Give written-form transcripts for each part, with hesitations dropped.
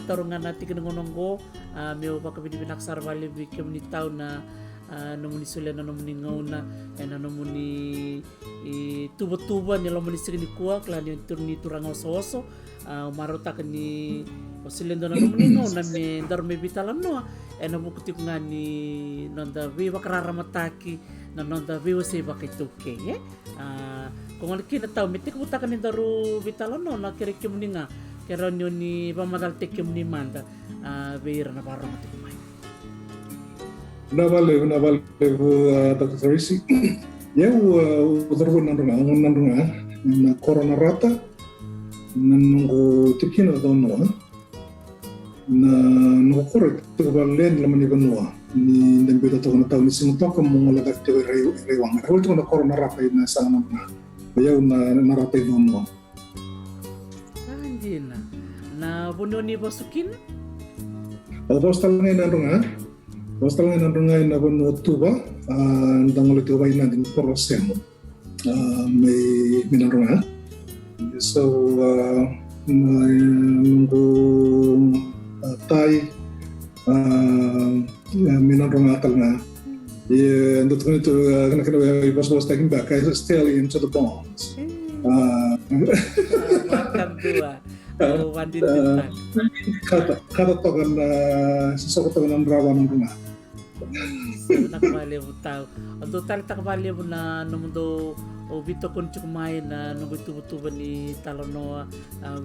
tarungan natin kinungononggo may upaka binibinaksar bali bikim ni tao na nomuni sulen na nomuni ngauna na nomuni tuba-tuba ni lomuni sini kuwa klani turni turang oso marota ni sulen na nomuni ngauna me dar me bitalan no na bukti nga ni nonda viva kararamataki na nonda viva se bakituke kung alki na tao mitik butakan ni daru bitalan no na kirikim ni nga keronyo ni pamadal tekim ni manda beira na parang matik mai na vale Dr. Teresi udarbo nandunga na corona rata nanungo tikino dono na no correct to valen lamani banua ni ndembe to na taw ni sinto ko mo la dakte rewang hol to na corona rata na sana na bayaw na rata dono andina na bunoni basukin Postal nandunga na banu tuba ndangolo tuba ina din porosemo may minarunga so nungo tai minarunga talna and that's going to was taking back I still into the bonds welcome to Wandin Bintang kata togan sesok togan rawan nandunga nakabali mo tao. Ang total takabali mo na numundo wito kun chukumay na nubutubutuba ni talono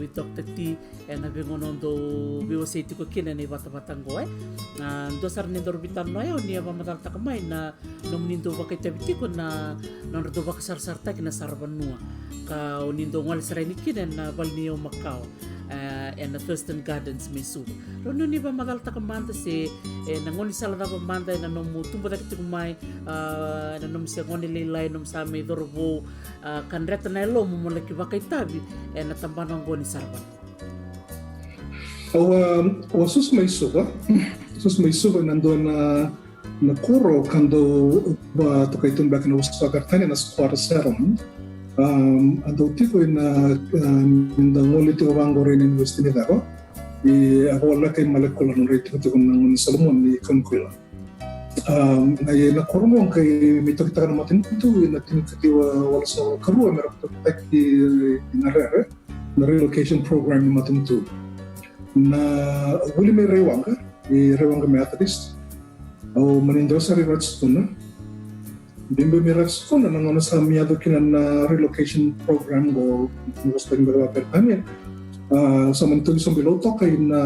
wito tati na bingonondo biwasiti ko kina ni bata-batanggo ndo sar ni dorbitan no ayo ni matal takamay na numunindo bakay tabiti ko na nonrodo baka sar-sarta kina sarban nuwa ka unindo ngal saray ni kina na balniyo Macau and the Thurston Gardens Mesu. Rono ni ba magal takamanta si nangoni sala na pamanda na nomu tumbo da kitumay na nomu si ngoni lilay nomu sa may dorbo kanreta na ilo mo mulaki bakay tabi na tambanang ngoni sarban. Sus may suba nandun na kuro kando ba to kay tumbak na usap agartani na square serum ando tiko na ndangoli tiko bangorin in West Nidaro ako wala kay malekulan rito tiko ng Solomon ni Conquila na korong kay mito kita ka naman ito na tinitiwa wala sa karuwa meron ito taki inarere na relocation program ni matunto na wali may rewang ka Methodist o manindo sa rirats ito na Bimbe mirats ko na nangono sa miyado kinan na relocation program go gusto ng mga pertanya sa mantuli sa biloto kay na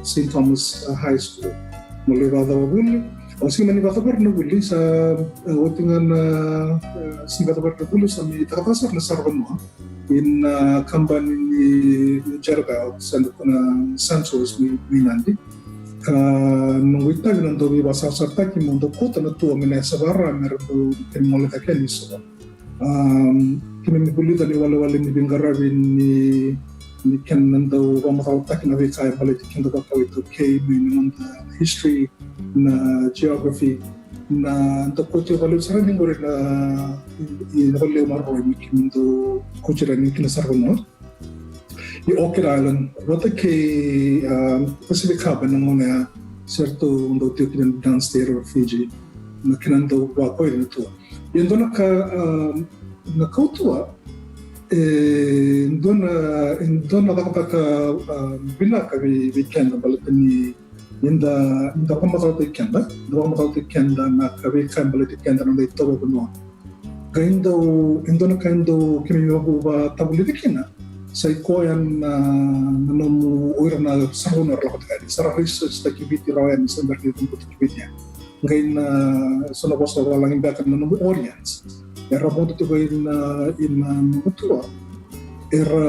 St. Thomas High School muli rada wabuli o si mani bata bar na wuli sa utingan si bata bar na wuli sa mi takatasar na sarban mo in kamban ni Jerga sa Santos ni Nandi nung wita ng dobi basar-sarta ki mundo kota na tuwa mina sa barra meron kemole ta keniso kimi mibulita ni wala-wala ni bingarabin ni ken nando wamakauta ki na vika baliti ken dapat kawito kay may nanda history na geography na ito kote wala sa rin ngore na inawali umarroy mi kimundo kote rin kinasarban mo di Orchid Island, wata kay Pacific Harbor ng mga certo ndo tiyo kinan downstairs of Fiji na kinando wakoy na ito. Yun doon nakautuwa, doon nakapaka binaka weekend na balatan ni Inda pa matawag kenda na kawikan balatan kenda na ito ba kuno. Kain daw na kain daw kimiyo ba tabulitin na sa ikoyan na nomu oira na sarunor lakot kani sa research ta kibiti rawan sa berti tungkol kibitnya ngayon na sunabos na walang imbakan na nomu audience era mo to in mutua era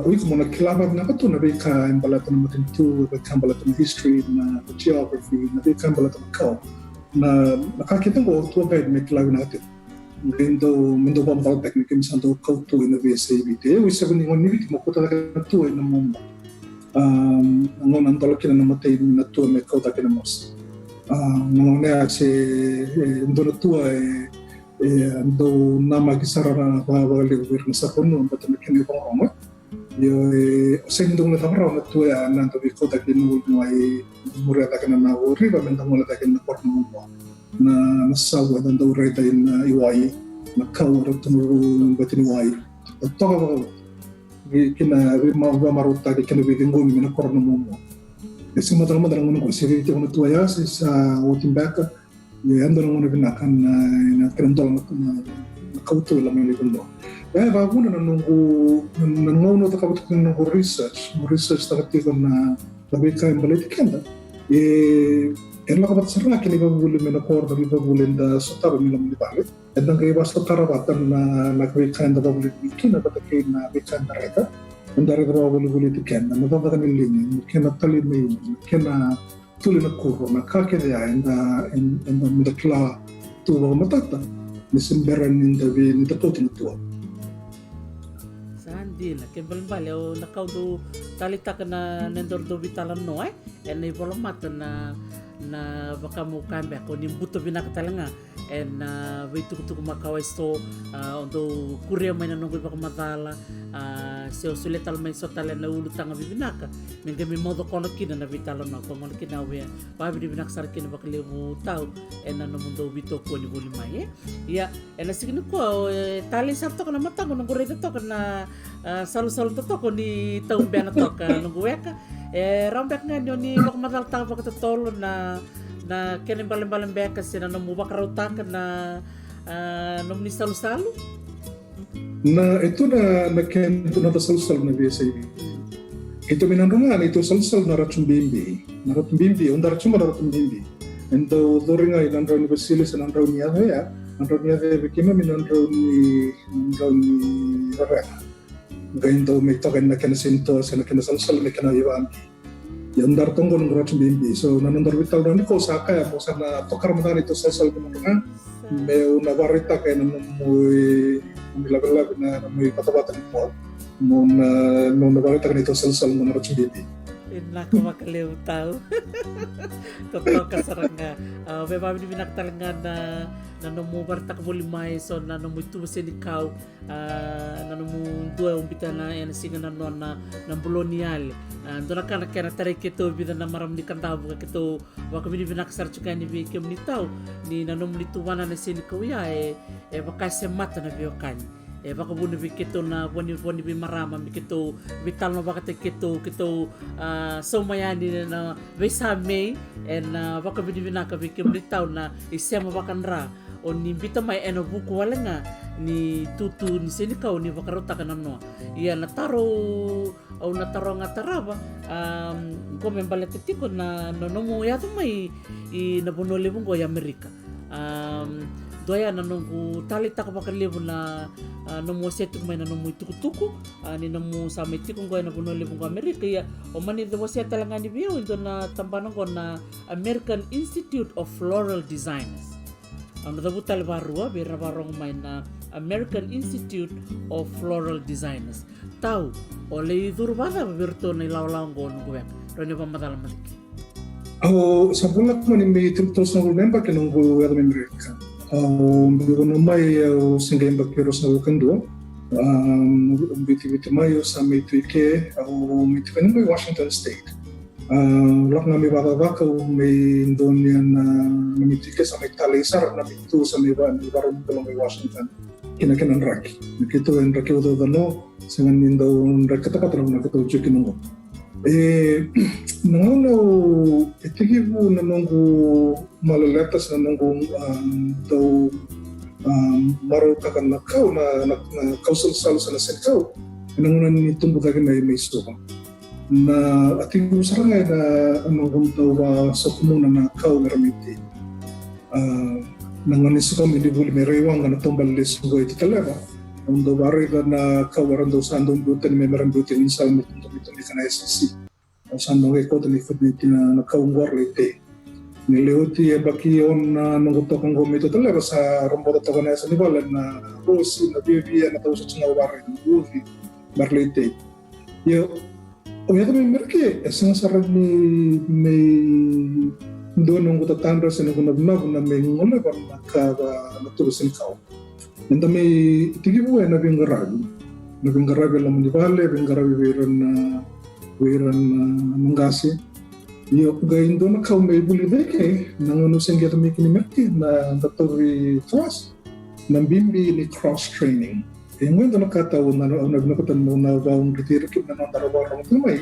uy mo na kilabag na kato na bika imbalatan mo tintu bika imbalatan history na geography na bika imbalatan kao na nakakita ko tuwa guide may kilabag natin Mendo pa mga teknik yung santo kautu na VSABT. Wisa ko ningon nibit mo ko talaga natuwa na mo. Ngon ang talo kina namatay na tuwa may kauta kina mos. Ngon na si ndo natuwa ndo nama kisara na bagali gobierno sa kuno bato na kini pang Yo sendung na tamra na tuya na to biko ta kinu mai mura ta kana na uri ba men tamu ta kana por mo na nasawa na do re ta in iwai na kawra tu batin iwai to ba kina ma maruta ki kina bidingo mi na por mo esi mo tama darang ko siri te mo tuya sa otimbaka ye ando ngono binakan na trendol na kautu la mi libundo. Ya baguna nangono ta kabut ng research ta katiko na labi ka imbaliti kenda erla kabat sarna kini babuli mena kor da babuli da sotaro mi lam libale edang kay basta tarabatan na nagbi kanda babuli kina batake na bikan dareta andare da babuli kenda na baba kan linya kena tali mai kena tuli na kuro na kakere ya enda midakla tu ba matata nisimberan ninda bi nita potin tu Dila ke bali o nakau do talita kana nendor do bitalan no en ibola mata na baka mo kambe ko ni buto binak talanga en witu kutu makawai sto ondo kuria mai na nongol baka matala se o suletal mai sotale na ulu tanga bibinaka menga mi modo kono kina na bitalan no ko mono kina we pa bi binak sar kina baka lebu tau en na mundo bito ko ni boli mai ya en signo ko tali sarto kana matango no gore to kana salo-salo to ko ni taung bena to ka nunggu weka rambek nga ni bak madal tang bak tolo na kenen balang beka sina no mu bak rautak na nom ni salo-salo na ito na ken na salo-salo na biasa ini ito minanungan ito salo-salo na rachumbimbi undar chuma rachumbimbi ento doringa inandro ni basilis inandro ni ya andro ni bikima minandro ni rara ganito may token na kinasinto sa kinasalsal na kinaiwan yandar tunggu ng rachum bimbi so nanandar vital na ko sa kaya mo sa na tokar mo ito salsal mo na may nabarita kay na muy milagalab na muy patabatan mo mo na nabarita kay ito salsal mo na rachum bimbi Nako makaliw tao. Totoo ka sarang nga. May mami ni binaktalangan na numubar takbo limay so na numutu ikaw na numudua umbita na singa na noon na bolonial. Doon na kaya tarik kito bida na maram ni kantaw ka kito waka binaksar chuka ni bikim ni tao ni nanumlituwan na sinikaw ya baka semata na biyokan. Baka buno bikito na boni bi marama bikito vital no baka kito so mayani na besame en baka binaka bikim litaw na isema baka nra o ni bita may eno buku wala nga ni tutu ni sinikaw ni baka rota ka no iya nataro o nataro nga taraba ko membaletiko na nomo yato may nabunole bungo ya Amerika doya na nunggu talita ka bakalibo na nomo setuk may na nomo tukutuku ni nomo sa may tikong goy na bunoli bungo Amerika ya o mani do wase talanga ni biyo ito na tambanon ko na American Institute of Floral Designers ang natabutal barua bira barong may na American Institute of Floral Designers tau o le durbada birto na ilawlaw ko nunggu yan ronyo pa matalaman sa bulat mo ni may tos na member kinunggu yung Amerika Bigono mai singgaim bakiros na ukando biti mayo sa may tuike may tuike may Washington State lak nga may bababaka may Indonian na may tuike sa may talisar na bito sa may barong may Washington kinakinan raki nakito yung raki udo dano sangan nindo raki katapat na nakito chukinungo nangunaw itigibu na nunggu malaletas na nunggu daw maro ka na kau na kausal-sal sa nasikaw nangunan ni tumbugagin na may suka na ating usarangay na nunggu daw sa kumuna na kau meramiti nangunan suka minibuli may rewang na tumbalis ko ito talaga ang daw bari ka na kawaran daw sa andong butan may marambutin insal mo ito ni ka na SEC sandong ikaw ito ni Fudniti na nakaungwar ito nilihuti baki on na nunguto kong gumito talaga sa ramboto ito ka na sa niwalan na Rosie na Bibia na tao sa tsunawari na Rufi Barlite o yato may merke esang sarag ni may doon nunguto tanda sa nagunabnab na may ngulaban na natulosin kao nanda may tigibuhay na bing garag nabingarabi lam nibale bingarabi wiran mangasi yo gaindo na kau may buli deke nangono senggeta mikini merti na datori class nambimbi ni cross training yung na nakataon na nagnakatan mo na baong retiro kip na nandarabarang tumay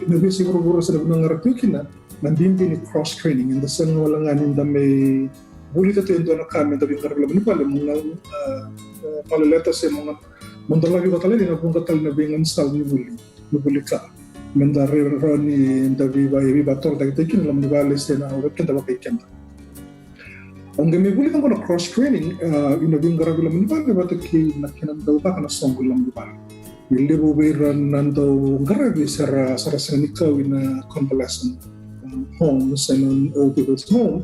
nabi siguro sa nagnangaratukin na nambimbi ni cross training and dasan wala nga ninda may buli tato yung doon na kami tabi nga rin ni pala mga palaleta sa mga mandalagi ko talaga na kung katal na bingan sal ni buli ka mendari roni dabi ba tol tagitin alam ni bale sa na ugat kanta ba kay kanta ang gamibuli ko na cross training inabing garabi lam ni bale ba taki nakinandaw ba kana song lam ni bale ili bo beran nando garabi sara ikaw na convalescent home sa old people's home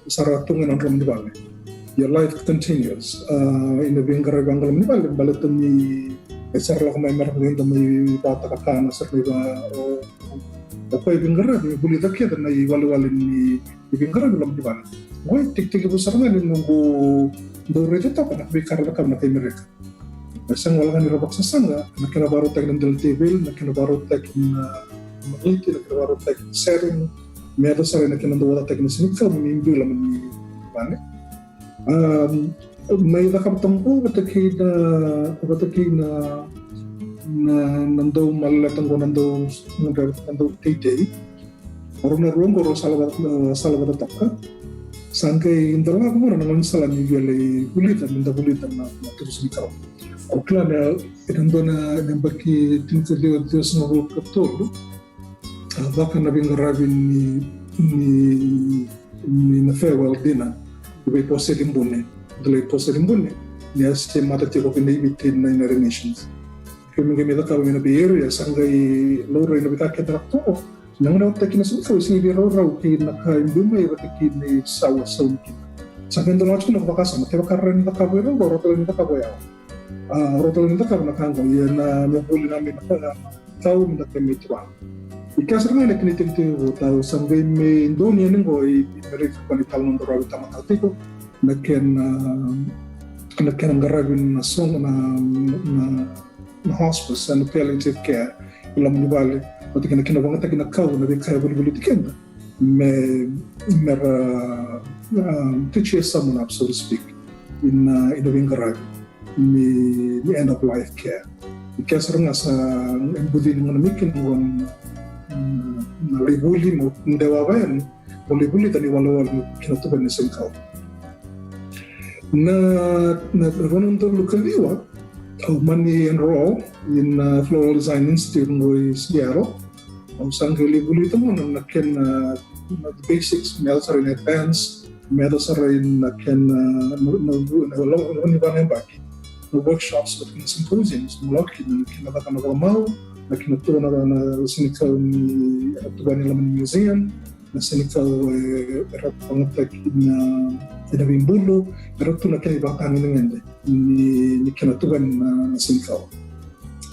sara tungan ang ram ni bale your life continues inabing garabi ang lam ni bale balatan ni sara ko may meron din may bata ka kana sa iba o pa ibing garabi buli takya na iwalwalin ni ibing garabi lam di ba moy tik bu sarna ni nunggu do reto ta na bikar ka na kay mereka sang wala ni robak sa sanga nakinabaru tag ng table nakinabaru tag na magiti nakinabaru tag sharing medo sa rin nakinando tag na siniksa mimbi lam ni bane may nakapatang ko bataki na nandaw malalatang ko nandaw taytay oro na ruang ko salabat taka sangkay indala ko muna nangan sala ni gale bulitan na terus ikaw o klana inando na nembaki tinitiliw Diyos na ko katolo baka nabing rabin ni na farewell dinner ibay po silimbune dalay po silimbune niya si matatiko kinaibitin na United Nations kami da kami na area sanggay loro na bitake trakto nang na taki na sa sili raw ki nakaimdumay batiki ni sawa kin sanggay do nacho na bakasa mateba karan na kabero rotol ni kaboya rotol ni kabero na kango yan na mabuli namin na tao na kami twa ikasar na kinitin to tao sanggay me indonia ningo i mereka panital ng raw tamatiko naken ang garabin na song na hospice and palliative care ilam ni bale pati kana kinabangata kinakaw na kaya buli tiken mera teach someone up so to speak in a garab ni end of life care ikasar nga sa embudi ng namikin ng na libuli mo ndewa bayan buli tani walawal kinatuban ni singkaw na ronong to lukaliwa money enroll in Floral Design Institute in Seattle. Ang sanggili buli ito mo nang nakin the basics, meron sa rin advance, meron sa rin nakin nag-iba na yung baki. Workshops, nakin symposiums, mulaki na kinataka na kamaw, nakinatuwa na sinikaw ni atuwa nila ng museum, na sinikaw pangatak na inabing bulo, pero ito na kinibang tangin ng hindi. Ni kinatugan na sinikaw.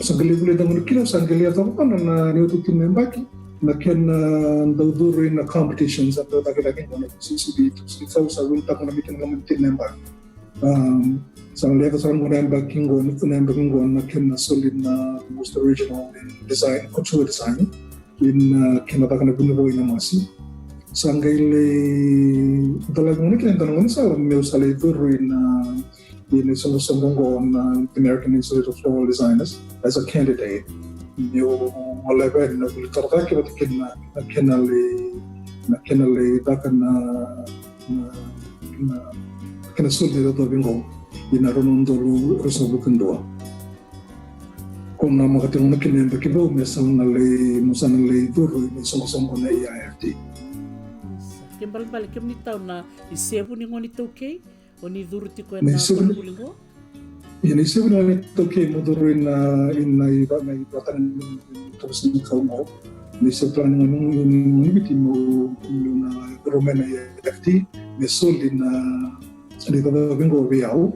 Sa gali-gali na muna kinaw, sa gali ato ko na niututin na yung baki, na daw rin na competitions at dagi-dagi ko na sisibito. Sinikaw sa winta ko na bitin na matin na yung baki. Sa leka sa mga na yung baki ko, na solid na most original design, cultural design, kinataka na bunuboy na masi. Sa talagang nakinantanong sa may usalay rin in isang ko on the American Institute of Floral Designers as a candidate. Yung malabay na ulitaraki ba nakinali dakan na kinasul nila ito bingo inaronon dolo resolbukan doa. Kung na makatinong nakinin bakibo, mesang nalay duro isang ko na EIFT. Balik kami ni tao na isebo ni ngonito kay o ni durti ko na pagbulingo. Yan isebo ni ngonito kay mo duro in iba na ibatan tapos ni ikaw mo. May sa plan ng ngunibiti mo na Roman na EIFT, may solid na dito na bingo biyaw.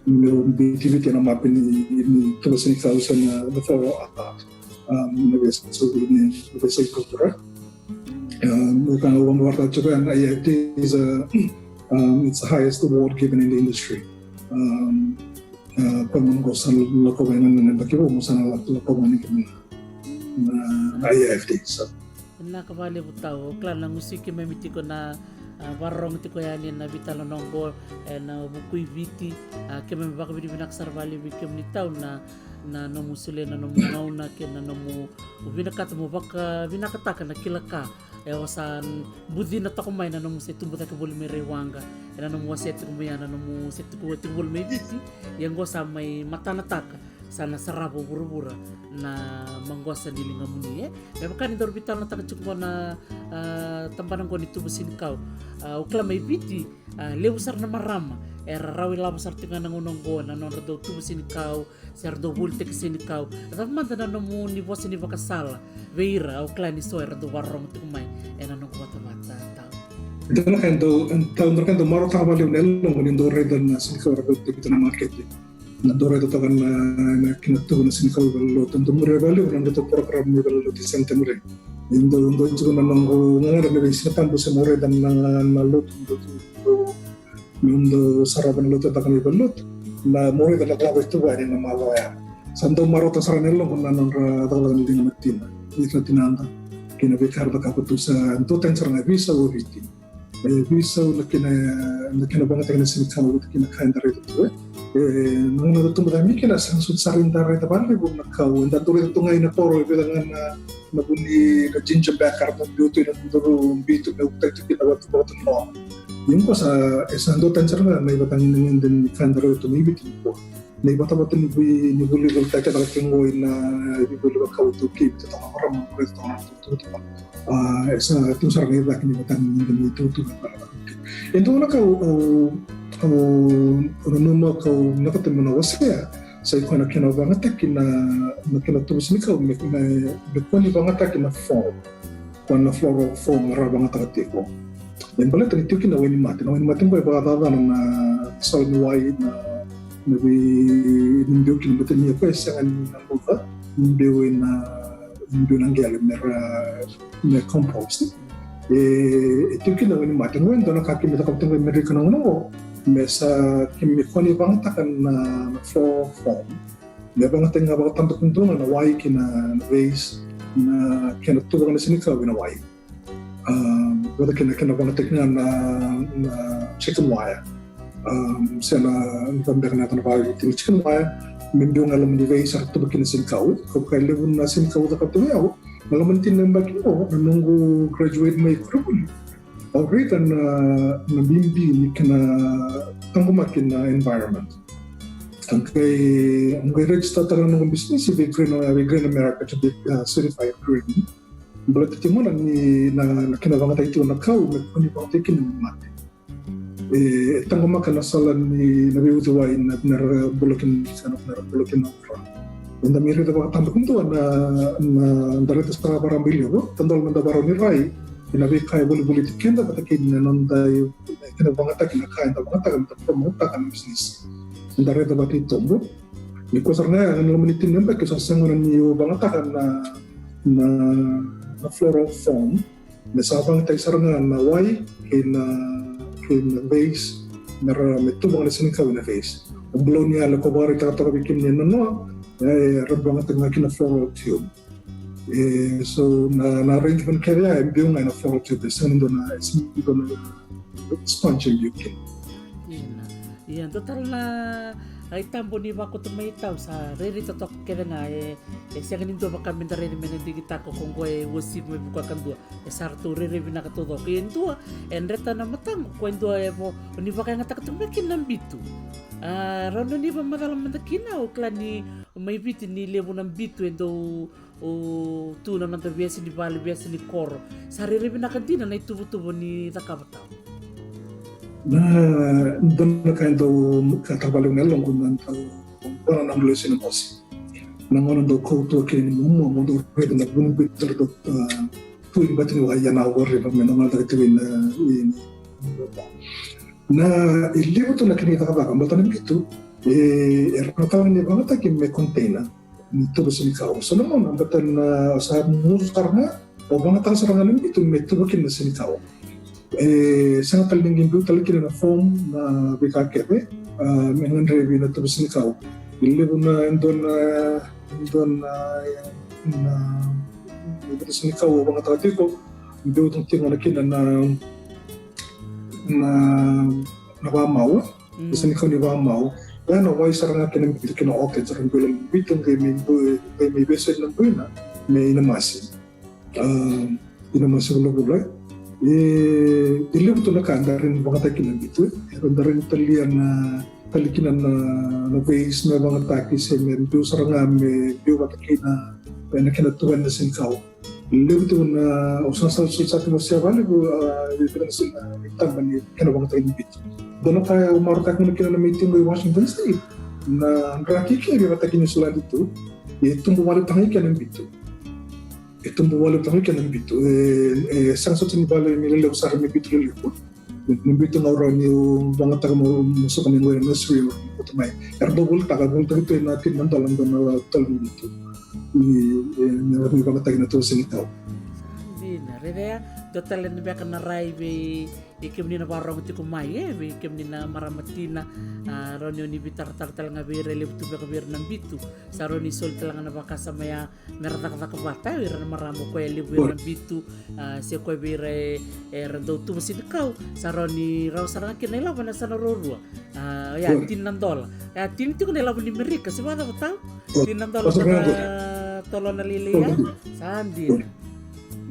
May activity na mapin ni tapos ni ikaw sa na nag-solid ni Professor Kultura. IIT is it's the highest award given in the industry. pemanggosan lakobanan na bakibo mo sana lakobanan na IFD. So, na kabali butaw klan na musiki may miti ko na warong ti ko yani na bitalo nongo na bukui viti keme baka bidi binaksar bali bikem ni taw na no musule na no mungaw na ke na no mu binakata mo baka binakataka na kilaka wasan budi na takumay na no musetu buta ke bol merewanga na no musetu ko na no musetu ko ti bol me viti yang go sa may mata na taka sana sarabo buru-bura na manggosa di lingamuni memang kan indor bital na cukup na tampanan ko dito basin kau ukla may biti lewsar na marama era rawi labasar tinga ng unong go na non do tu basin kau ser do bulte kasin kau at man na no mo ni boss ni bakasala veira ukla ni so era do warong tumay ena no mata tao ito na kendo maro tabali unel no indor redan na sinikau ragot dito na market na dore to kan na kinatu na sinikau bello tentu murebali orang to program ni bello di sentemure indo juga nanongo ngara na bisita tambo se more dan na lot indo saraban lot ta kan bello na more dan la bestu ba ni na malaya santo maro to saranello kun nanon ra dalan di matina ito tinanda kina bekar da kaputusa to tensor na bisa o viti bisa nakina banget na sinikau kina kain dari itu nung natutong madami kina sang sutsarin taray taban rin na kao and dito rin ito ngayon na poro bilangan na buni na ginger bakar na beauty na duro bito na utay ito kinawat ko ito no yung ko sa isang do tensor na may batangin ng din ni kandaro ito may bitin ko na iba tabat ni buli buli tayo kada kingoy na buli ba kao ito kip ito tama maramang ko ito ito isa itong sarang iba kini batangin ng ito ito na kao numa kau nakatemu na wasya sa iko na kinabangata kina tubus ni kau me koni bangata kina form kona floral form rabangata tiko dan bala tani tiki na weni matin ko ba da na sa ni wai na bi nimbyo kin betani ko sa an buka nimbyo nang gale me compost tiki na weni matin wen dona kakimita kapten Amerika na no mesa kimi koni bangata kan na floor form me bangata nga ba tanto kunto na wai kina base na kina tuwa na sinika na wai wala kina bangata kina na chicken wire sena ngamber na tan wai tin chicken wire membo ngalam ni base sa tuwa kina sinika ko kay level na sinika da kapto yaw ngalam tin namba kino nungu graduate may kurun already kan na bimbi ni kena tanggumakin na environment. Ang register talaga ng business si Green America to be certified green. Balat ito mo na kinabangata ito na kao may pangtikin ng mati. Tanggumakan na salan ni nabiutuway na narabulokin ng fra. And the mirror dapat tambak nito na darito sa parambilyo tandal man dabaro ni Rai inabi kaya buli-buli tikenda batakin na nonday kinabangata kinakain tabangata kan tapamata kan business ndare dapat itombo ni ko sarna ang luminitin namba kasi sangon ni bangata kan na floral form na sabang tay sarna na wai kin base na metubang na sinika na face umblo niya la ko bari ta bikin ni no rabangata nga kina floral tube so na arrangement kaya yung nga na floral tube isa nito na sponge yung yukin. Yan, total na ay tambo ni bako tumaitaw sa riri totok kaya nga siya ganito baka minta rin menindi kita ko kung kaya wasip may buka kandua sarto riri binakatodok yan to and reta na matang kwento ay mo ni baka nga takatumakin ng bitu rono ni ba madalang mandakina o kla ni may bitin ni levo ng bitu endo o tu naman ta biasa ni bali biasa ni koro sa riri binakatina na itubo-tubo ni takabataw na doon na kayo daw katabalaw na lang kung parang namuloy sinamosi. Nangonan daw kauto kini mo daw pwede na bunubit daw tuwing ba't niwaya na awari pag may naman tagatiwin na iliw ito na kinita ka baka mbata na ito erapatawin niya bang takin may container nito ba sinikaw. So naman ang bata na sa musar na o bang takas rangalan ito may tubakin na sinikaw. sangat talingin bu talikina na form na bikakebe mengan revi na tubis ni kau bili na indon na tubis ni kau bang tawti ko bu tung tinga na kina na wa mau tubis ni kau ni wa mau na wai saranga kina kina oke sarang bilang bitung ke mi besed na buina me ina masi ulo dili betul kan darin banget kilan gitu darin talian talikinan na base na banget taki semen do saranga me do batakina pena kina tuan na sin kau dili betul na usan sa mo siya vale bu bilang sila itang kina banget ini gitu dono kaya umar tak mo kina na meeting di Washington State na rakiki bi batakin sila dito tumbuh wala tangi kina gitu itu membuat kami kena begitu. Sangat satu nibale milih usah kami begitu lelaki. Begitu orang yang banget tak mau masuk ke negara nursery atau mai. Erdo bol tak bol itu nanti mendalam dan talam begitu. Ini orang banget tak nak terus ini tahu. Benar, ya. Total ni ba kana rai be ikem ni na parang ti kumay be ikem ni na maramatina ronyo ni bitar tartal nga be relib tu ba kabir ng bitu sa roni sol talang na baka sa maya merata ka bata ira na maramo ko elib ng bitu si ko be re rando tu masin kau sa roni raw sa kinela na sa narorua ya tin nandol ya tin ti ko nila ni Amerika si bata bata tin nandol sa tolo na liliya sandi.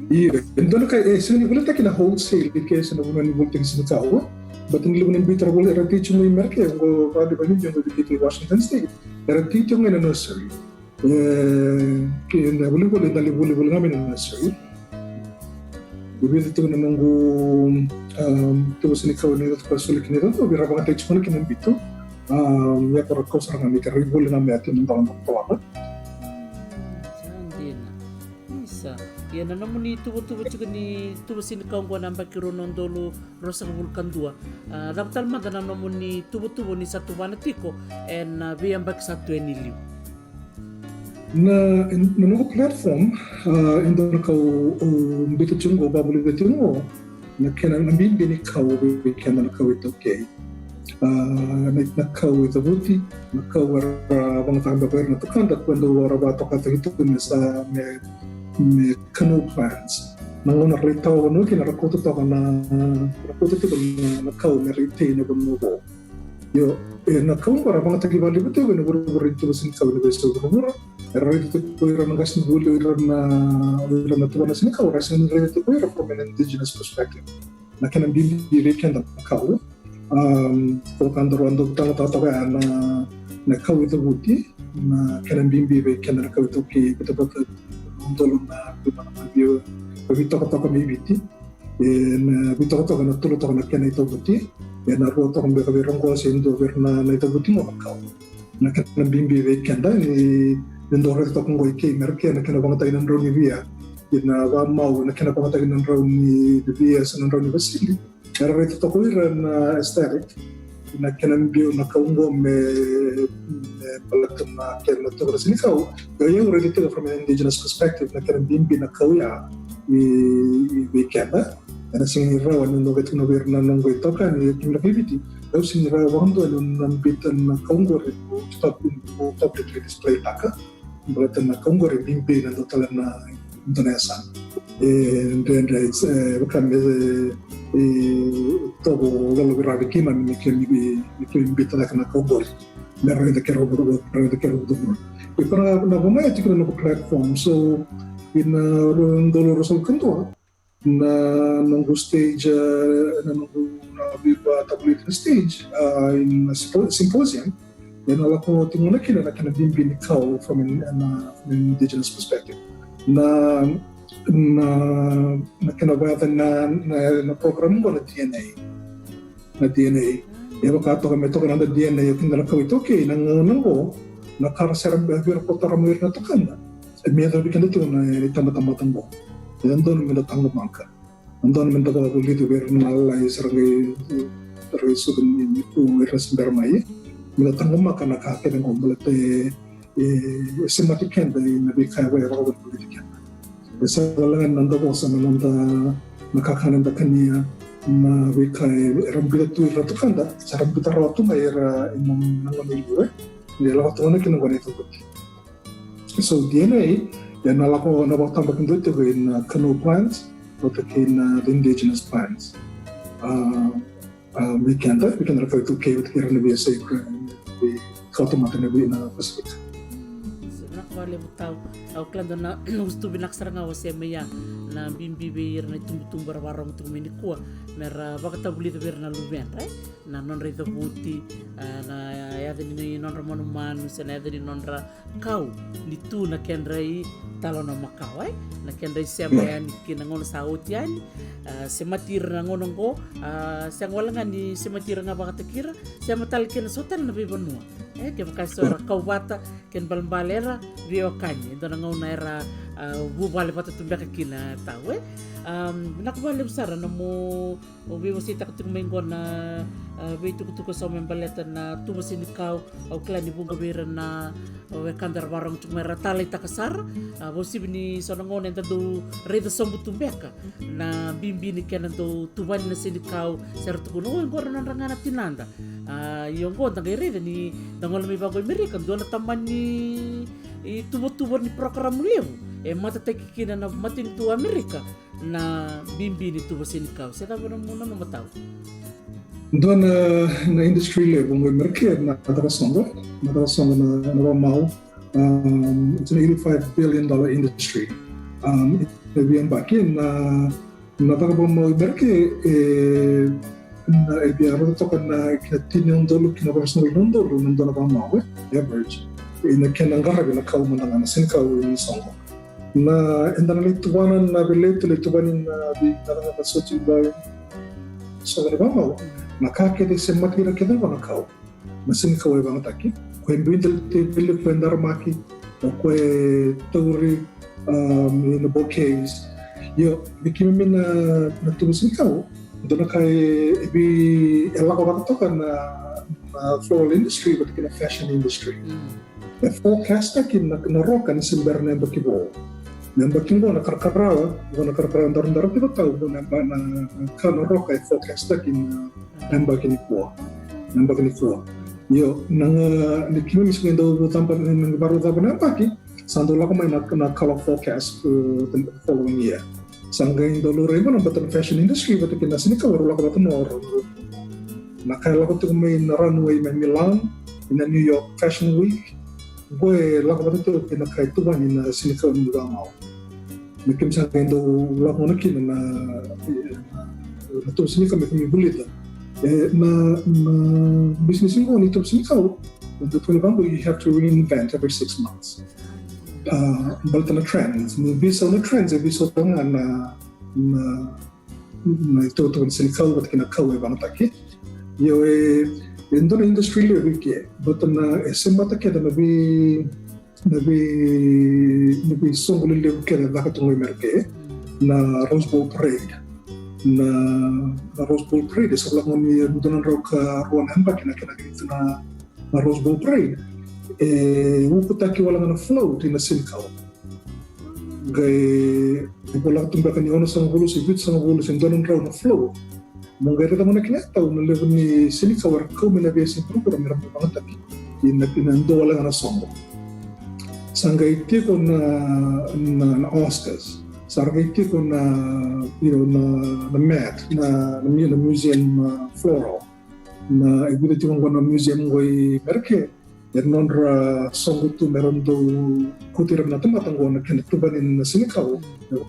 Iya, dan kayak sebenarnya boleh tak kena wholesale kayak sebenarnya boleh sini tahu, betul ni lebih bitar boleh rati cuma mereka yang go pada banyak yang di Washington State, rati cuma yang nursery, kena boleh dari boleh ngamen nursery, begitu tu nunggu tu sini kau ni tu pasulik ni tu, biar apa kata cuma kena bitu, ya kalau kau serang kami kerja boleh ngamen tu nentang apa. Yan na naman ni tubo-tubo juga ni tubo sinikang ko nang bakironon dolo rosa vulkan dua. Raptal magana naman ni tubo-tubo ni satu wanatiko and biyang bak sa 20 liw. Na nung platform indo kau bitu chungo babulu bitu mo na kena namin bini kau bi kena kau itu okay. Na kau itu buti na kau bang tanda ber na tukan dat cuando waraba to kata itu sa me canoe plans. Nang narita ko no kinarakoto to kana rakoto to na kau narita na bunubo. Yo na kau para bang tagibali beto no buru itu sin kau na beso buru. Era itu ko ira na gasin bulu ira na to na sin kau rasin ira to ko ira from an indigenous perspective. Na kana bili reken da kau ko kandro ando tata na kau itu buti na kana bimbi be kana kau itu ki betul dolo na bio bito ko may biti bito ko na tulo to na kena ito buti na ro to be kabirong ko sindo berna na ito buti mo ka na kana bimbi be kenda ni ndoro to ko ngoy ke merke na kana bang tayo ng ro ni via na wa mau na kana bang tayo ng ro ni via sa ng ro ni Vasili era ito to ko na aesthetic na kana bio na kaungo me palatum na kena to sini kau gaya already to from an indigenous perspective na kena bimbi na kau ya i kenda na sini rawa no get no ver na ngo ito kan ni kimla bibiti daw sini rawa hondo no bitan na kaungo re top publicly display taka bulatan na kaungo re bimbi na total na Indonesia and then it's bukan todo lo grabe kiman mi bimbi na kana kaungo na reda kero do. E para na vama ya tikuna no platform so in dolo resol kanto na nung stage na nung viva tablet stage in symposium and ala ko tinguna kina na kana bimbi ni kau from an indigenous perspective na kinabata na program ko na DNA Ero kato kami to kananda DNA yung kinala kawit okay nang ko nakarasarang behir ko taramir na to kana medo bikin itu na itama-tamatang mo andon mi natang mangka andon mi taga ko dito ber na lai sarang sudun ni ko ras bermai mi natang mangka na kake ng kumulate sematiken da na bi kaya wa ro ko dito sa langan nando ko sa nanda nakakanan da kanya na wikai rambita tu ira tu kanda sarambita rawatu na ira inang nangon ibu dia lawa tu na kinang ganito ko so DNA yan nalako na bakta bakin dito ko in canoe plants o in the indigenous plants we can refer to cave with kira na biya sa the kautumata na biya na Pacific. Nakawali mo tao au klando na gusto binaksara nga wasi maya na bimbi na tumbutung barbarong tumini kuwa mera baka tabuli to na lumen right na non rito puti na yada ni non ramon manu sa yada ni non ra kau ni tu na kendrai talo na makau na kendrai semayan kinangon sa utian sematir na ngonong ko sa walangan ni sematir nga baka takira sa matal kin sotan na bibanua ke makasora kawata ken balbalera rio kanya ito na ngayon na era bubali pa tutumbya kakina tao nakabali besar na mo bibasita ko tingminggo na bito ko sa membaleta na tumasin ikaw o klan ni bugabira na kandar barang tumera talay takasar bosib ni so nangon enta do reda sombu tumbeka na bimbi ni kenan do tuban na sinikaw serto kuno ngor na rangana tinanda yung ko tangay reda ni dangol mi bagoy Amerika do na taman ni tubo-tubo ni program liyo matatay kina na mating to Amerika na bimbi ni tubo sinikaw sa tabo na muna no mataw doon na industry level ng Amerika na nadarasongo na nabamaw it's an $85 billion industry ibigyan bakin na natakabang mo Amerika na ibiyaro ito ka na $1 trillion $1 trillion nandun na bamaw average nagkinanggarag na kauman na sinikaw yung songo na nalituwanan na lituwanin na nakakasot yung bayan so nabamaw nakakita sa matira kita ba nakaw masin kawai bang taki ko bindel tibili pendar maki o ko tawri in the bouquets yo bikimi na tubusin kaw doon kay ibi ela ko ba to kan floral industry but in fashion industry the forecast kin na rokan simber na bakibo Namba kingo na karkara ndar tiba tahu namba na kano roka forecast kin namba kini kuwa yo nang nikimi miskin do tampan nang baru tapan namba ki sando lako may na color forecast the following year sanggain do lore mo namba tan fashion industry but kin nasini ka waro lako batan oro nakala ko tu may na runway may Milan in the New York Fashion Week boy lako batan tu kin nakay tuban in sinika mga mau Mungkin sa akin daw wala ko nakin na ito sinika may kumibulita na business ko nito sinikaw the 20 you have to reinvent every 6 months balta na trends bisa na trends bisa ko nga na ito sinikaw at kinakaw ibang taki yo endo na industry level ki but na esemata keda nabi songul level keda bakatong Amerika na Rose Bowl Parade na Rose Bowl Parade sa lang ni budonan raw ka ruan hamba kinakinagito na Rose Bowl Parade uputaki wala na float in a sinikaw gay wala tumbakan ni ono sa ngulo si bit sa ngulo sin donan raw na float mongere ta mo na kinataw na level ni sinikaw ko minabiyasin program meron pa mga tapi inando wala na songo sangaiti ko na Oscars sargaiti ko na na Met na museum floral na ibigay ko na museum ngoy merke meron ra songo tu meron do kutiram na tumatanggo na kinatubanin na sinikaw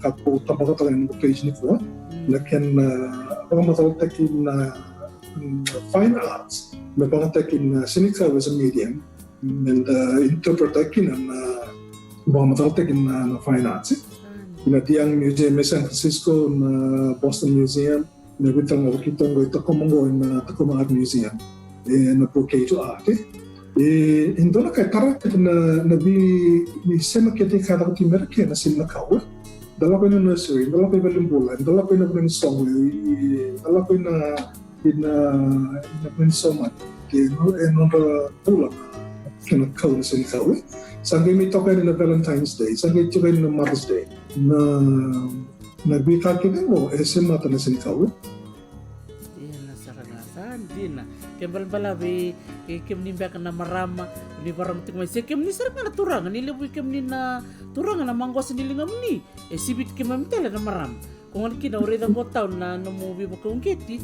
kapo tabagatan ng page ni ko lakin pagmatakin na fine arts may pagmatakin na sinikaw as a medium and interpretakin na pagmatakin na fine arts Pinatiang museum sa San Francisco na Boston Museum na bitang kitong ito kumongo na Takuma Art Museum na Procado Art indo na kay tara na nabi ni sema kiti kada ko timerke na sinakaw dala ko na nursery dala ko balimbulan dala ko na song dala ko na somat ke no pula kinakaw na sinakaw Sangay may token na Valentine's Day, sangay token na Mother's Day, na nagbikaki mo, SM mata na sinikaw. kembal bala be kem ni bak na marama ni barang tik mai se kem ni ser kana turang ni lebu kem ni na turang na manggos ni lingam ni sibit kem amtela na maram kung ano kina uri na botaw na namubi mo kung kiti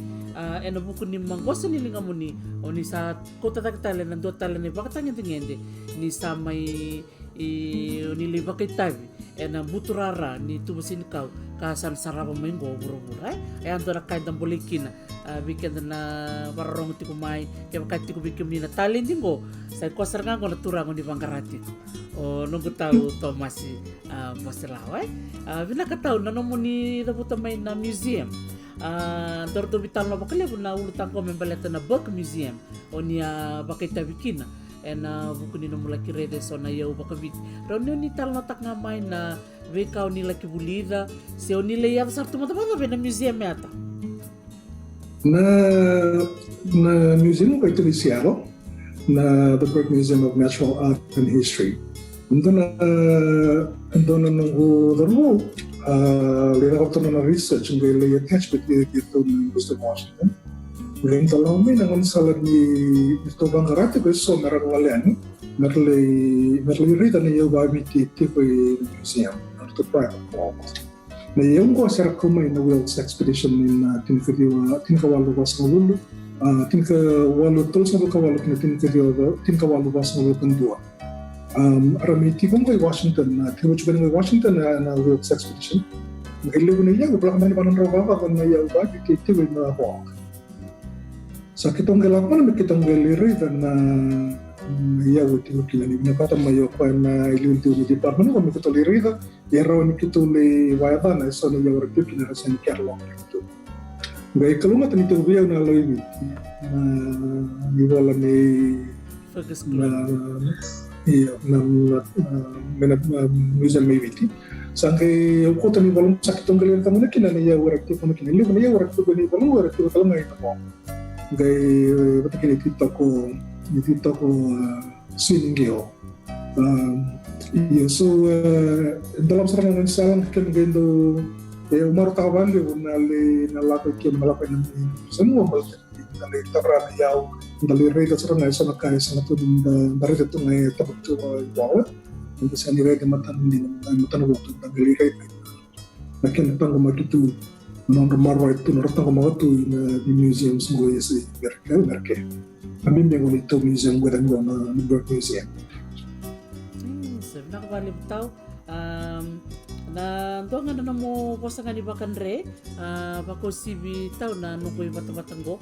eno buko ni manggos ni lingam ni o ni sa kota takitala na do tala ni bakatang ngende ni sa may nili bakitabi ena buturara ni tubusin kau kasan sarapa main go buru-buru ay ando na kain ng bulikin bikin na barong ti kumay kaya makati ko bikin ni na talin din go sa kwasar nga ko naturang ni bangkarati o nung tahu Thomas Pasilaway binakataw na nung ni nabuta may na museum dorto bital na bakala na ulutan ko membaleta na book museum o niya bakita bikin buku ni nomula kirede so na yau bakabit ronyo ni tal natak nga may na vekau ni laki bulida se oni le yata sartu mata-mata be na museum yata na museum ko ito ni Seattle na the Burke Museum of Natural Art and History ando na nung daro lera ko na research ng le attachment dito ng Boston, Washington Ring talome nangon salat ni ito bangkarate ko so merawalian merli rita ni yo babi ti ko museum to private property na yung ko sa kumay na Wilkes expedition in tinkawalu was ngulu tinkawalu tol sa kawalu na tinkawalu was ngulu kandua aramiti kung kay Washington na tinuchugan ng Washington na Wilkes expedition ngayon na iya ko man panon rawa ko na yo babi ti ko na walk sa kitong galapan na kitong gallery na yawo ti kinani na pata mayo pa na ilintu ni department ko mikito lirida yero ni kito le wayata na so na yawo ti kinara sa ni Carlo ito gay kalunga tani to biyaw na loy na niwala ni focus na museum maybe sangke ko tani walong sa kitong gallery tamo na kinani yawo ti ko kinani ko yawo ti ko ni walong wala ti ko kalunga ito gay batik nitito ko siningyo so dalam serangan salang kan gendo umar kawan de na lapay kim malapay ng semua balik dali tarana yaw dali reda serangan sa nakay sa natun dari itu ngai tabuk tu wala untuk sa ni reda matan din matan waktu dali reda nakin tang magitu non marwa itu norta ko magatu di museum semua yesi merke kami mengon itu museum gue dan na Burke Museum nakabali bitaw na ndo nga na mo posta nga ni Bakandre bako sibi taw na nukoy batang-batanggo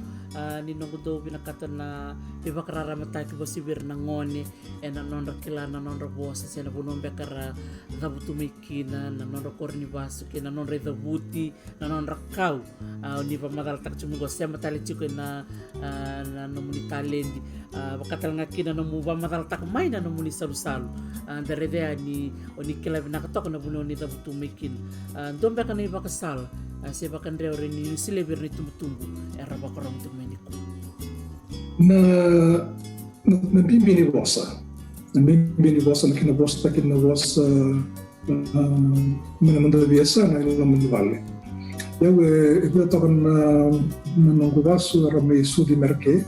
ni nungo do binakatan na iba kararamatay ko sibir na ngoni na non rakila na non rabosa sa nabunon bekara nabutumiki na non rakorni baso kina non redabuti na non rakaw ni pamadal tak chumugo sa matali chiko na nomuni talendi bakatal nga kina no muba madal tak may na nomuni salu-salu darede ni oni kila binakatok na bunon ni tumikin dombe ka na iba kasal si Bakandre rin ni silibir ni tumutumbo era ba karong tumeniko na bimbini bosa na kinabosa manamanda biasa na ilang manivale yawe iba tokan na nanggubaso era may sudi merke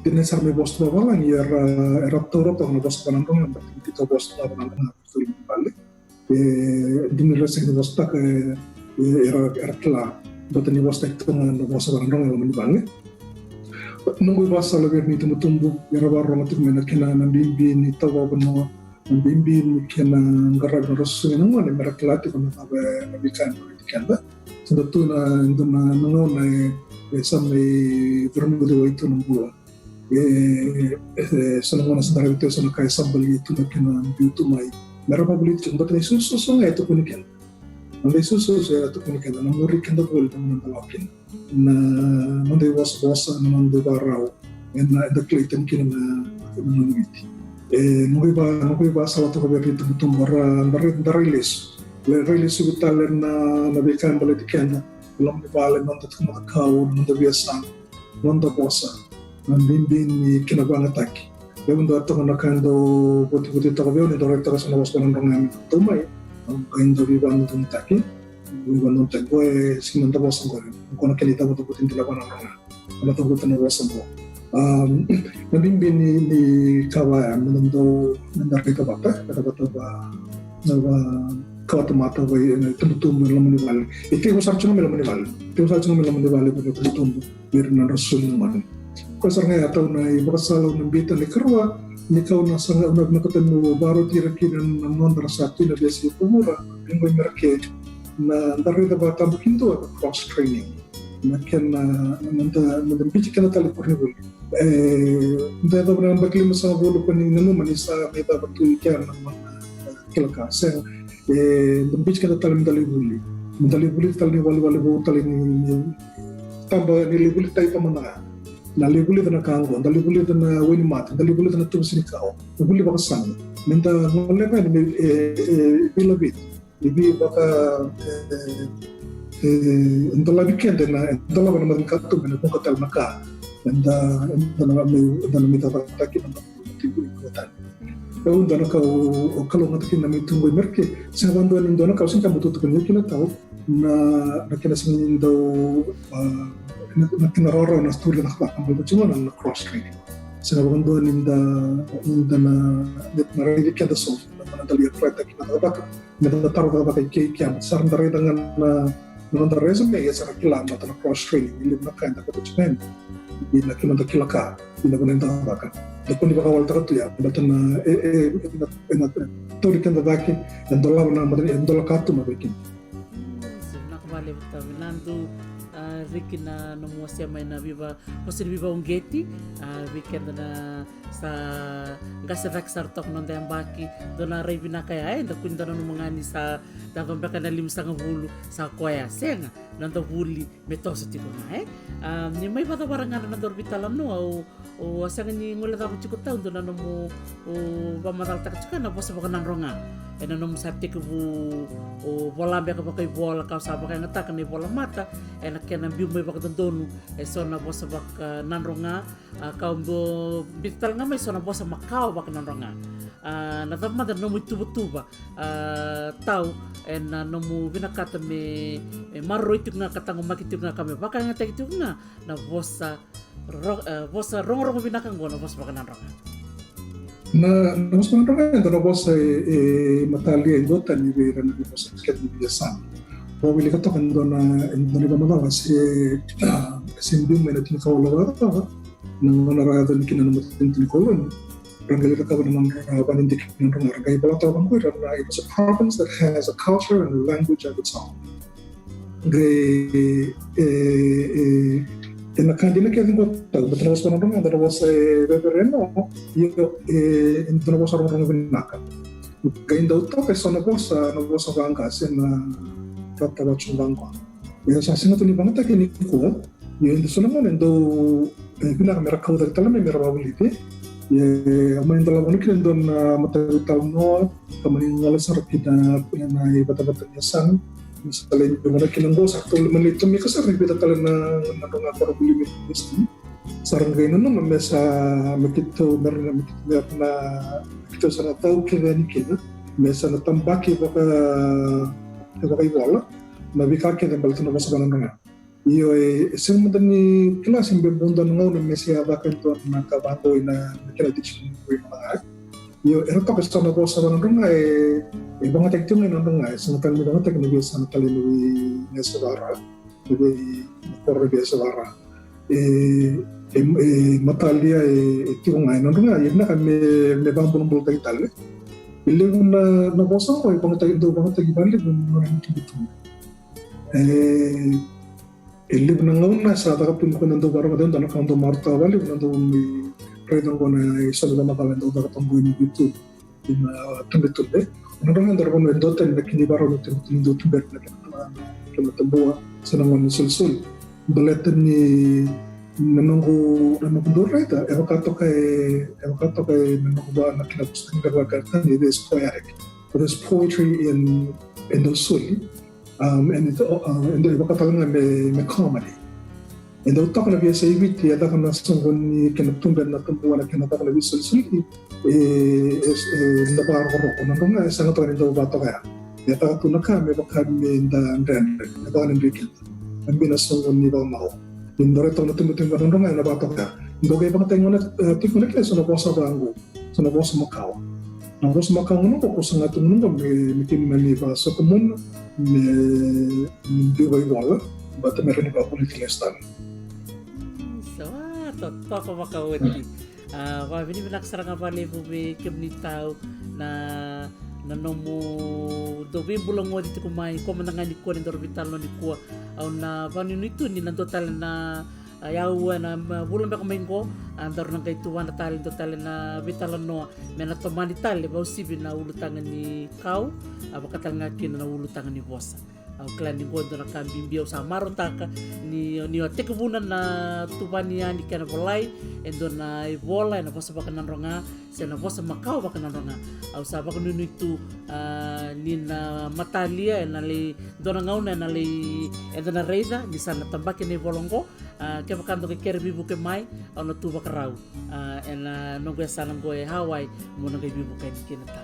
dinesar may bosta bawalan era toro tokan na bosta panandong ang batin kita bosta panandong na manivale dinilasa ni bosta era kla batani bosta ito nga bosta panandong ang manivale nunggu basa lebih ni tumbuh era baru matik mena kena nambimbi ni tawa bano nambimbi ni kena garag na rosu ni nunggu ni meraklati kono tabe nabikan politikanda sentu na nduna nunggu na sampai vermu de itu nunggu senungu na sendiri itu senu kai sambal itu na kena biutu mai merapa beli cuma tadi susu itu punikan nanti susu saya itu punikan na muri kenda boleh teman talakin na nanti was-was na nanti barau na deklitan kina na nanti nunggu ba salah tu kabar itu betul rilis subitalen na nabikan balik kena belum dibalik nanti kena kau nanti biasa nanti bosa bimbing ni kina banget taki dia untuk atau kena kando putih-putih tak kabel ni direktur sana was kanan orang tumai kain jadi bantu taki bukan untuk gue sih nanti bosan gue kena kita butuh-butuh tidak kanan orang kalau tuh butuh bosan gue Um, Nabimbing ni kawayan menendo nandari ka bata ba kawatamata ba tumutumbo ng maniwal. Iti ko sa chungo mila maniwal. Iti ko sa chungo mila maniwal ba tumutumbo meron na rasul naman. Kasar nga ataw na ibakasalaw ng bita ni Karwa, nikaw na sa nagnakatan mo baro tirakin ng nondra sa atin na desi pumura, yung may merke na darida ba tambukin to cross training. Nakin na nandambiti ka na talipurniwal. Dahil ba baklim sa bulo pa ni nanuman isa may dapat tulikan ng mga kilaka. Sa nandambiti ka na talipurniwal. Mandalibuli tali wali bo tali ni tamba nilibuli tayo pa mga nalibuli na kango, nalibuli na winimat, nalibuli na tumisinikaw, nalibuli baka sang. Menta ngole ba ni bilabit. Ibi baka ndala weekend na ndala ba naman kato na kung katal maka. Nanda may tataki ng tibo ikutan. Pero ndala ka o kalong atakin na may tunggoy merke. Sa bando ng ndala ka usin ka bututukan yung kinataw na nakinasingin daw na kinaroro na story na kakakang bututukan na cross training. Sa bando ninda na narinig ka da so na dali at right takin na kabaka. Natataro ka ba kay kaya sarang daray dengan na resume ya sa kilama na cross training ilim na kaya na bututukan. Ina kinanda kilaka ina kunenda baka da kundi baka walta katu ya batan na tori kanda baki dan dola na madan dola katu mabikin nakabali tabi nandu Ricky na namuasya may na viva posir viva ungeti weekend na sa gasa raksartok ng dayambaki do na ray binakaya da kundi na mangani sa dapat baka na limsa ng hulu sa kwaya senga nando huli metoso tipo na ni may bata barangan na dorbitalam no o asangan ni ngula dapat cukup tahu do na mo o pamatal tak cukup na bosa baka nanronga na mo sapti ko o bola be ka bakay bola ka sa bakay ngatak ni bola mata na kena biu may baka dondonu so na bosa baka nanronga ka bo bital nga may so na bosa makao baka nanronga natama da no mo tuba tau na no mo binakata me marro itu nga katango makitu nga kami baka nga tagitu nga na bosa rong binakang go na bosa baka nanronga na mas manronga na bosa matalia indota ni vera na bosa sket ni biasan o wili ka to kan do na ni ba mala kasi simbi may natin ka wala ka nang narada ni kinana matin tin kolon ranggal ka ba nang panindik ng rangay bala to bang ko na it was a province that has a culture and a language of its own en la candina que tengo tenemos con un tenemos reverendo y tenemos a un vinaka kain daw to kay sona bosa no bosa bangka sen na tatawa chungangwa ya sa sinato ni bangata kini ko yun sona mo ndo pinaka merakaw da tala may merawalite amain dalam mungkin don matataw no kamanin ngala sarap kita na ibata-bata niyasan misalnya gimana kinanggo sakto manito mi kasar kita tala na nga para bulimit gusto sarang gayno no mesa makito meron na makito sa nataw kini kita mesa na tambaki baka wala mabikake na balto na basa nga iyo isang madani kelas yang berbundan ngau na mesia baka ito na kabando na kinadichin ko yung mga yo era to kasi na ko sa nga ibang atektim na nga sa natal mo nga teknolohiya sa natal ni Nesavara ni Correbia Savara matalia ito nga nga yun na kami may bambong bulta itali ilang na bosa ko ibang tagibali ng mga dito ilib na ngayon na sa takapin ko nando barang doon na kang marta bali nando may redong ko na isa na makalan daw takatong ni YouTube in tumbe ano nga daro no doten na kinibaro no tindo tumbe na kinatambuha sa naman sulsul balatan ni nanongo doreta evakato kay nanongo ba na kinapos ng gawagatan ni this poetic there's poetry in the sul and evakato nga may comedy and daw tako na biya sa ibit yata ka nasunggon ni kinaptunggan na tumbuha na kinataka na biya sulsul nabaro ko nando nga isang ito rin daw bato kaya yata ka tunak ka may baka may ndan nagawa ng weekend ang binasunggon ni ba mao yung narito na tumutin ba nando nga nabato kaya Doga ibang tayo na tikman na sa nabosa bango, sa nabosa Macau. Nabosa Macau no ko sa ngatung nung mikin maniba sa komun di way wala, bata meron ba politilistan. So, totoo makawati. Bini binaksara nga pala po may kimnitaw na nomu dobi bulang mo dito kumain ko man nga ni ko ni dorbital no ni ko aw na paano nito ni nantotal na ayaw na bulan ba kumain ko andar nang kay tuwan na talent total na bitalan no men na tomanital ba usibin na ulutangan ni kau abakatal nga kin na ulutangan ni boss aw klan ni gondo na kambing biyaw sa maron taka ni tekubunan na tubanian ni kana bolay endo na bola na bosa bakanan ronga sa na bosa Macau bakanan ronga aw sa bakon itu ni na matalia na li dona ngauna na li endo na reida di sana tambakin ni bolongko ke bakando ke kerbi buke mai aw na tuba karau en no go sana go Hawaii mo na bibu kay kinata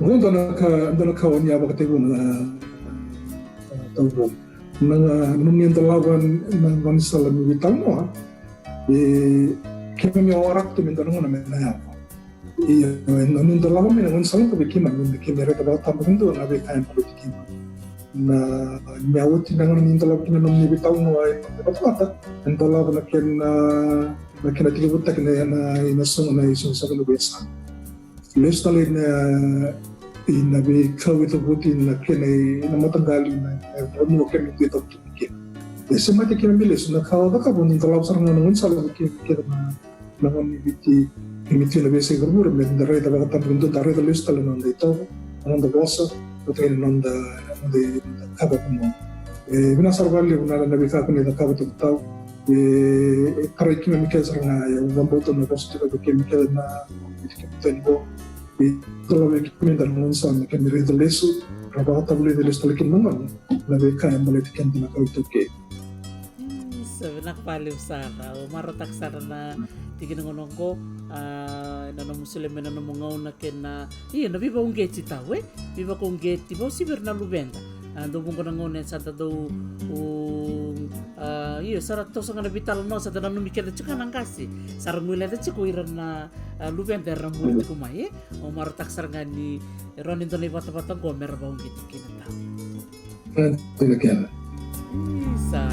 Ngunta na kawan niya bakit na tawag nung talawan ng manisalan ng bitang mo kaya may orak to minta nung namin na nung talawan may nung salang kabikiman nung kimere ka ba tamang doon na bitayin politikin na nyawat tinangan ng talawan nung nibitaw mo ay patata ang talawan na kinatilibot na inasong na isang sa kalubesan les talin na be kawit butin na kinay na matanggali na mo kami dito tumikin. Semati kami bilis na kawa ka po ng talaw sarang nangungon sa labi kaya na nangon ibiti na bese gurmur men daray da bakata mundo daray da lista la non dito non da bossa potrei non da kaba mo. Bina sarvalli una na bika ko ni da kaba tutaw karay kimi mikay sarang na gamboto na bossa da kimi na tempo kalau kami dalam urusan kami reda lesu, rabata boleh lesu lekin naman, lebih kaya boleh tikan tinaka itu ke. Sebenak palim sana, maratak sana na tigin ngonong ko, na muslim na namungaw na kena, iya nabi ba ungget si tawe, biba kung get, tiba si Bernardo Benda, dobong ko nangonen sa daw iya sarat to sa nabital no sa danan mikir da tsaka nang kasi sarang mula da tsaka iran na luben da ramul ko mai o maratak sarang ni ronin to ni bata-bata ko merbaw gitu kinata. Tidak kena. Sa